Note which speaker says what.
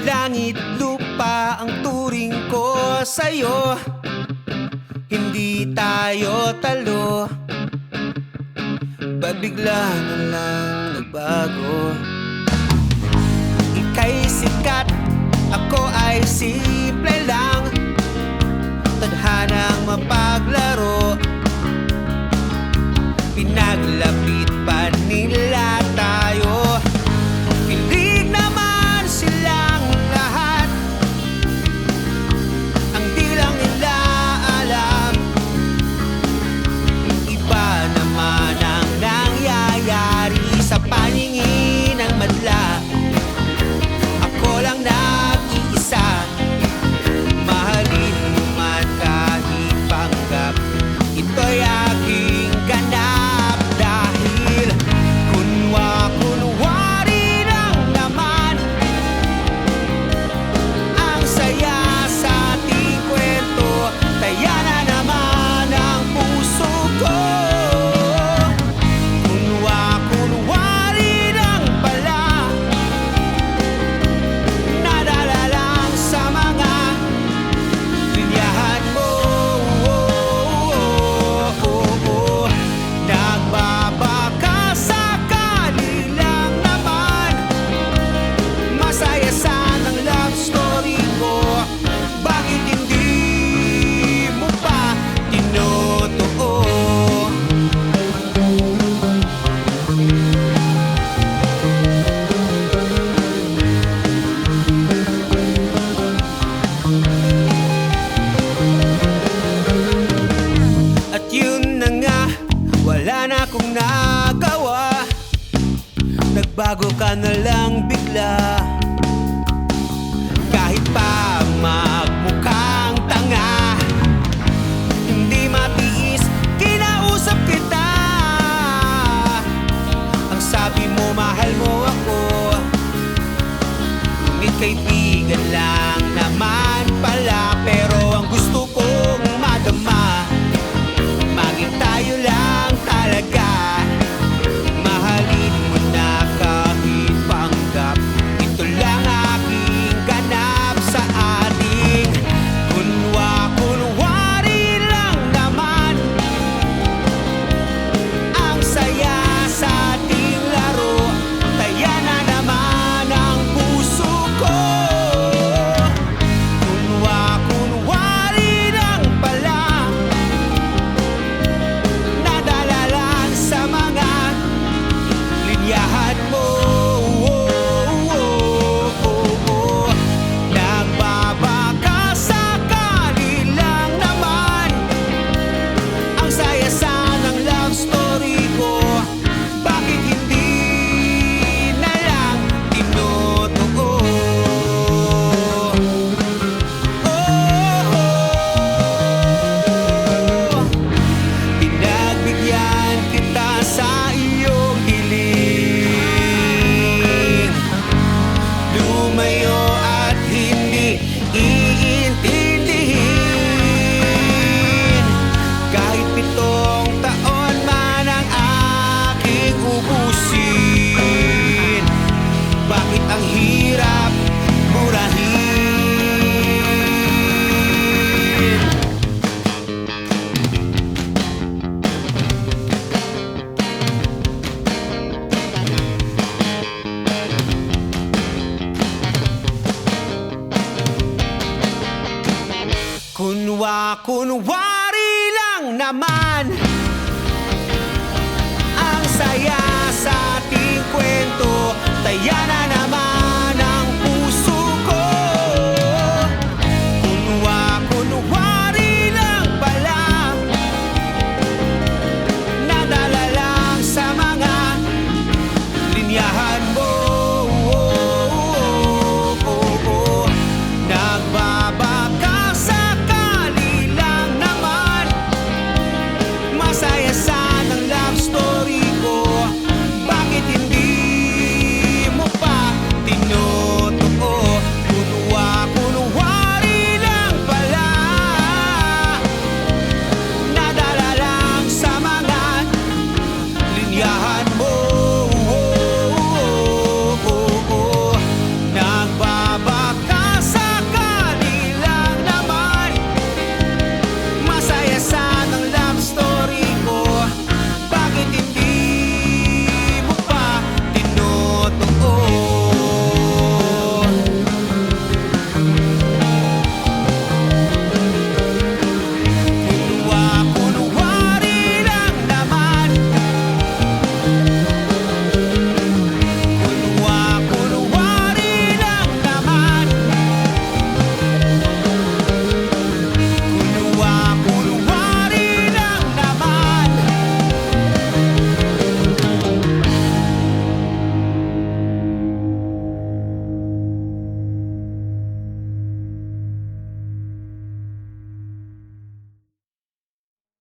Speaker 1: Langit lupa ang turing ko sa'yo. Hindi tayo talo, ba't bigla na lang nagbago? Ika'y sikat, ako ay simple lang. Tadhanang mapaglaro, pinaglapit pa nila tayo. Pilig naman silang lahat, ang di lang nila alam. Iba naman ang nangyayari sa paningin ng madla. Ako lang nag-iisa, mahalin mo man kahit panggap. Ito'y aking ganap dahil kunwari lang naman ang saya sa ating kwento. Taya na naman ang puso ko. Kunwari lang pala, nadala lang sa mga linyahan mo. Nagbabaka sakali lang naman, masaya sanang love story ko. Bakit hindi mo pa tinotoo? At yun na nga, wala na akong nagawa. Nagbago ka na lang bigla, kahit pa magmukhang tanga. Hindi matiis, kinausap kita. Ang sabi mo, mahal mo ako, ngunit kaibigan lang naman pala. Pero ang gusto kong madama, maging tayo lang talaga. Mahalin mo na kahit panggap. Ito lang aking ganap sa ating kunwari lang naman ang saya sa ating laro. Taya na naman ang puso ko. Kunwari lang pala, nadala lang sa mga linyahan mo. Nagbabaka sakali lang naman ang saya sanang love story ko. Bakit hindi na lang tinotoo? Pinagbigyan kita sa iyong hiling, lumayo at hindi iintindihin. Kahit 7 taon man ang aking ubusin, bakit ang hirap murahin? Kunwari lang naman ang saya